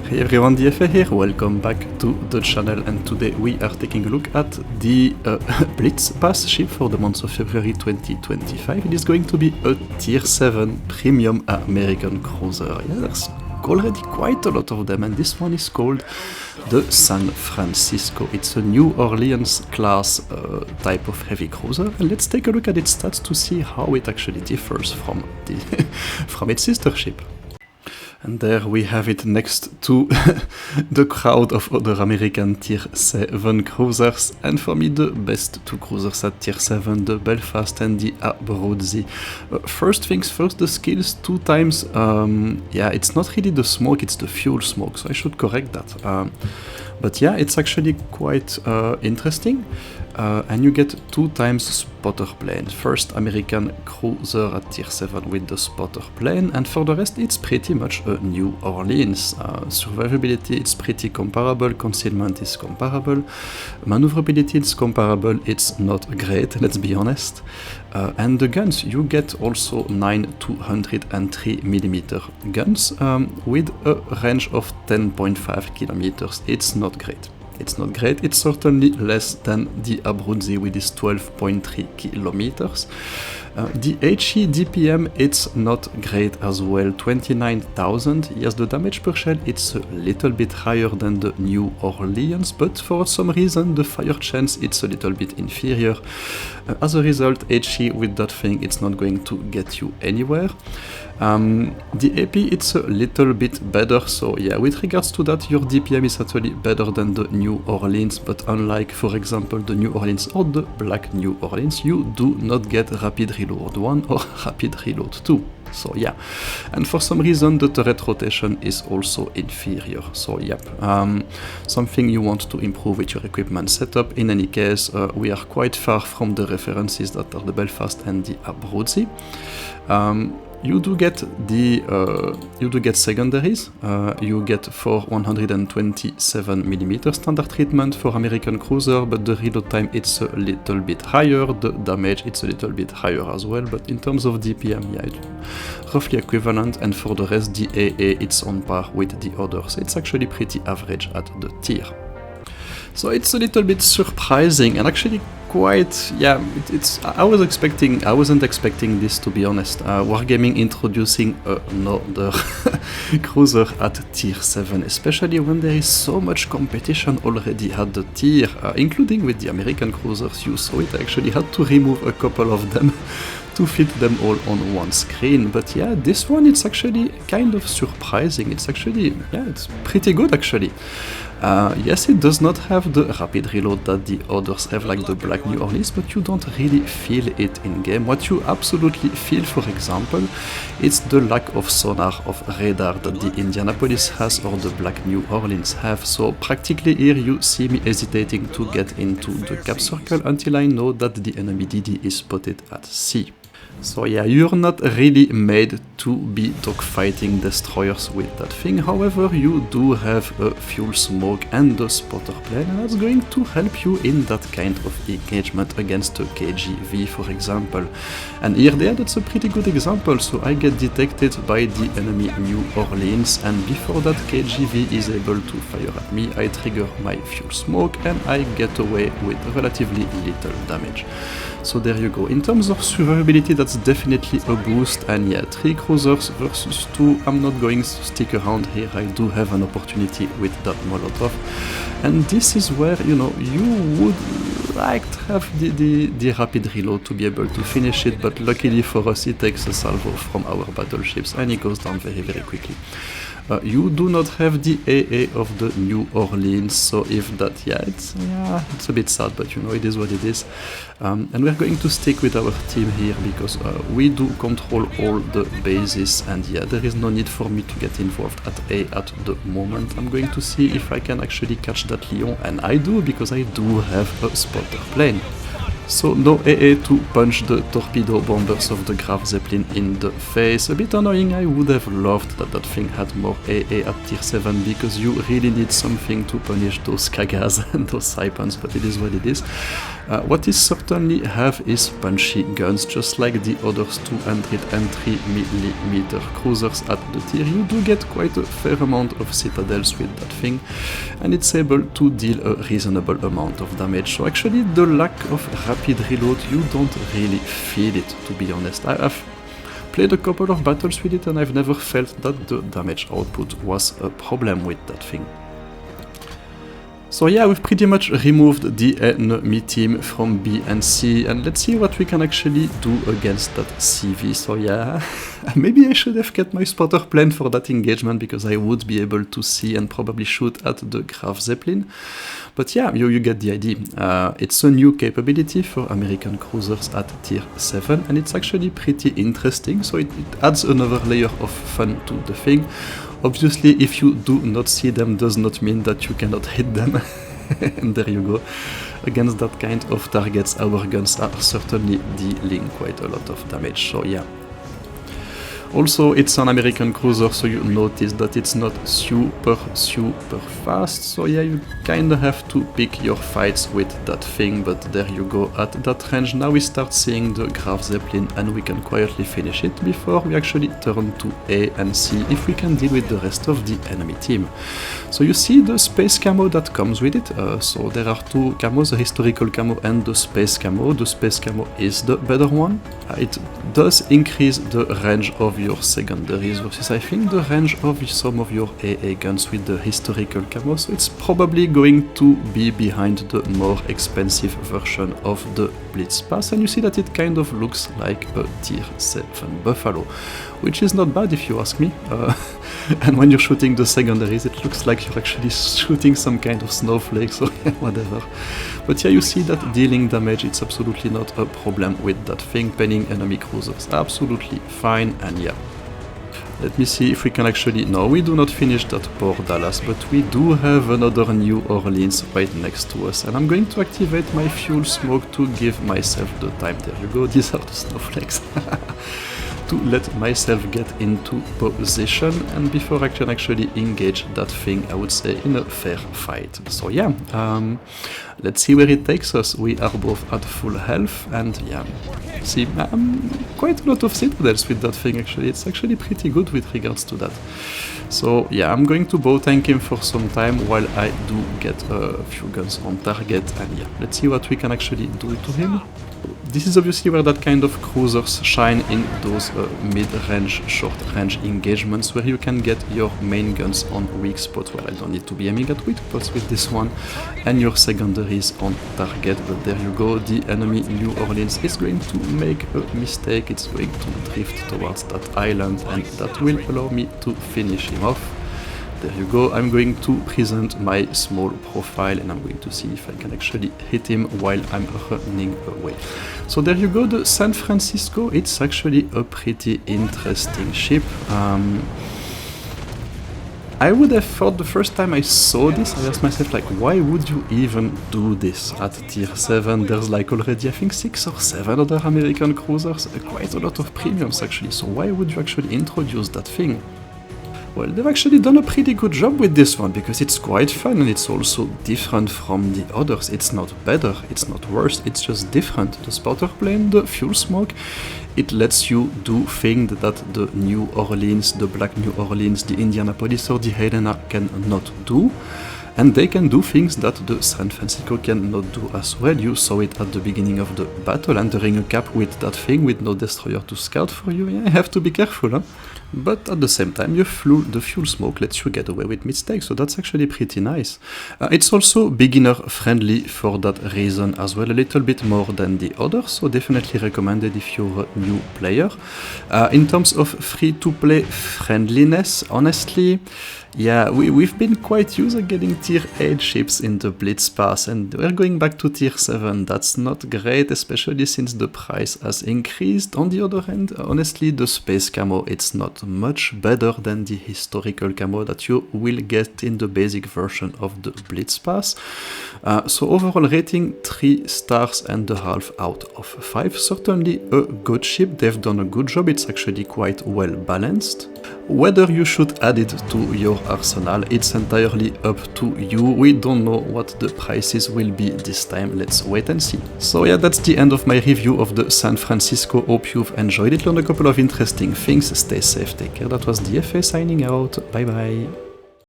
Hey everyone, DFA here, welcome back to the channel, and today we are taking a look at the Blitz pass ship for the month of February 2025. It is going to be a Tier 7 premium American cruiser. Yeah, there's already quite a lot of them, and this one is called the San Francisco. It's a New Orleans class type of heavy cruiser, and let's take a look at its stats to see how it actually differs from from its sister ship. And there we have it next to the crowd of other American Tier 7 cruisers, and for me the best two cruisers at Tier 7, the Belfast and the Abruzzi. First things first, the skills 2 times, yeah, it's not really the smoke, it's the fuel smoke, so I should correct that. But yeah, it's actually quite interesting. And you get 2 times spotter plane. First American cruiser at Tier 7 with the spotter plane, and for the rest it's pretty much a New Orleans. Survivability it's pretty comparable, concealment is comparable, maneuverability is comparable, it's not great, let's be honest. And the guns, you get also 9 203mm guns with a range of 10.5 kilometers. It's not great. It's not great, it's certainly less than the Abruzzi with its 12.3 kilometers. The HE DPM, it's not great as well, 29,000. Yes, the damage per shell, it's a little bit higher than the New Orleans, but for some reason the fire chance, it's a little bit inferior. As a result, HE with that thing, it's not going to get you anywhere. The AP, it's a little bit better, so yeah, with regards to that, your DPM is actually better than the New Orleans, but unlike, for example, the New Orleans or the Black New Orleans, you do not get Rapid Reload 1 or Rapid Reload 2. So yeah, and for some reason the turret rotation is also inferior, so yep, something you want to improve with your equipment setup. In any case, we are quite far from the references that are the Belfast and the Abruzzi. You do get secondaries. You get for 127mm standard treatment for American cruiser, but the reload time it's a little bit higher, the damage it's a little bit higher as well, but in terms of DPM, yeah, it's roughly equivalent, and for the rest the AA it's on par with the others. It's actually pretty average at the tier. So it's a little bit surprising, and actually quite, yeah, I wasn't expecting this, to be honest. Wargaming introducing another cruiser at Tier 7, especially when there is so much competition already at the tier, including with the American cruisers. You saw it, I actually had to remove a couple of them to fit them all on one screen. But yeah, this one, it's actually kind of surprising. It's actually, yeah, it's pretty good actually. Yes, it does not have the rapid reload that the others have, like the Black New Orleans, but you don't really feel it in game. What you absolutely feel, for example, it's the lack of sonar, of radar that the Indianapolis has or the Black New Orleans have. So practically here you see me hesitating to get into the cap circle until I know that the enemy DD is spotted at sea. So yeah, you're not really made to be dogfighting destroyers with that thing. However, you do have a fuel smoke and a spotter plane, and that's going to help you in that kind of engagement against a KGV, for example. And here there, that's a pretty good example. So I get detected by the enemy New Orleans, and before that KGV is able to fire at me, I trigger my fuel smoke and I get away with relatively little damage. So there you go. In terms of survivability, that's definitely a boost, and yeah, 3 cruisers versus 2, I'm not going to stick around here. I do have an opportunity with that Molotov, and this is where, you know, you would like to have the rapid reload to be able to finish it, but luckily for us it takes a salvo from our battleships and it goes down very, very quickly. You do not have the AA of the New Orleans, so if that, yeah, it's a bit sad, but you know, it is what it is. And we're going to stick with our team here because we do control all the bases, and yeah, there is no need for me to get involved at A at the moment. I'm going to see if I can actually catch that Lion, and I do, because I do have a spotter plane. So no AA to punch the torpedo bombers of the Graf Zeppelin in the face. A bit annoying. I would have loved that that thing had more AA at Tier 7, because you really need something to punish those Kagas and those Saipans, but it is what it is. What is certainly have is punchy guns, just like the others 203mm cruisers at the tier. You do get quite a fair amount of citadels with that thing, and it's able to deal a reasonable amount of damage. So actually the lack of rapid reload, you don't really feel it, to be honest. I've played a couple of battles with it and I've never felt that the damage output was a problem with that thing. So yeah, we've pretty much removed the enemy team from B and C, and let's see what we can actually do against that CV. So yeah, maybe I should have kept my spotter plane for that engagement, because I would be able to see and probably shoot at the Graf Zeppelin. But yeah, you get the idea. It's a new capability for American cruisers at tier 7, and it's actually pretty interesting, so it adds another layer of fun to the thing. Obviously, if you do not see them, does not mean that you cannot hit them. And there you go. Against that kind of targets, our guns are certainly dealing quite a lot of damage, so yeah. Also, it's an American cruiser, so you notice that it's not super fast, so yeah, you kinda have to pick your fights with that thing, but there you go. At that range, now we start seeing the Graf Zeppelin, and we can quietly finish it before we actually turn to A and see if we can deal with the rest of the enemy team. So you see the space camo that comes with it. So there are two camos, the historical camo and the space camo. The space camo is the better one. It does increase the range of your secondaries versus I think the range of some of your AA guns with the historical camo, so it's probably going to be behind the more expensive version of the Blitz pass, and you see that it kind of looks like a tier 7 Buffalo, which is not bad if you ask me. And when you're shooting the secondaries, it looks like you're actually shooting some kind of snowflake, so yeah, whatever. But yeah, you see that dealing damage, it's absolutely not a problem with that thing. Penning enemy cruisers, absolutely fine, and yeah. Let me see if we can actually... No, we do not finish that poor Dallas, but we do have another New Orleans right next to us, and I'm going to activate my fuel smoke to give myself the time. There you go, these are the snowflakes. To let myself get into position, and before I can actually engage that thing, I would say, in a fair fight. So yeah, let's see where it takes us. We are both at full health, and yeah, see, quite a lot of citadels with that thing actually. It's actually pretty good with regards to that. So yeah, I'm going to bow tank him for some time while I do get a few guns on target, and yeah, let's see what we can actually do to him. This is obviously where that kind of cruisers shine in those mid-range, short-range engagements, where you can get your main guns on weak spots, where I don't need to be aiming at weak spots with this one, and your secondaries on target. But there you go, the enemy New Orleans is going to make a mistake. It's going to drift towards that island, and that will allow me to finish him off. There you go, I'm going to present my small profile, and I'm going to see if I can actually hit him while I'm running away. So there you go, the San Francisco. It's actually a pretty interesting ship. I would have thought the first time I saw this, I asked myself, like, why would you even do this at tier 7? There's like already, I think, 6 or 7 other American cruisers, quite a lot of premiums actually, so why would you actually introduce that thing? Well, they've actually done a pretty good job with this one, because it's quite fun and it's also different from the others. It's not better, it's not worse, it's just different. The spotter plane, the fuel smoke, it lets you do things that the New Orleans, the Black New Orleans, the Indianapolis or the Helena cannot do. And they can do things that the San Francisco cannot do as well. You saw it at the beginning of the battle, entering a cap with that thing with no destroyer to scout for you. Yeah, you have to be careful, huh? But at the same time, the fuel smoke lets you get away with mistakes, so that's actually pretty nice. It's also beginner friendly for that reason as well, a little bit more than the others, so definitely recommended if you're a new player. In terms of free-to-play friendliness, honestly, yeah, we've been quite used to getting tier 8 ships in the Blitz pass, and we're going back to tier 7. That's not great, especially since the price has increased. On the other hand, honestly, the space camo, it's not much better than the historical camo that you will get in the basic version of the Blitz pass. So overall rating 3.5 stars out of 5. Certainly a good ship, they've done a good job, it's actually quite well balanced. Whether you should add it to your arsenal, it's entirely up to you. We don't know what the prices will be this time, let's wait and see. So yeah, that's the end of my review of the San Francisco. Hope you've enjoyed it, learned a couple of interesting things. Stay safe, take care. That was DFA signing out, bye bye.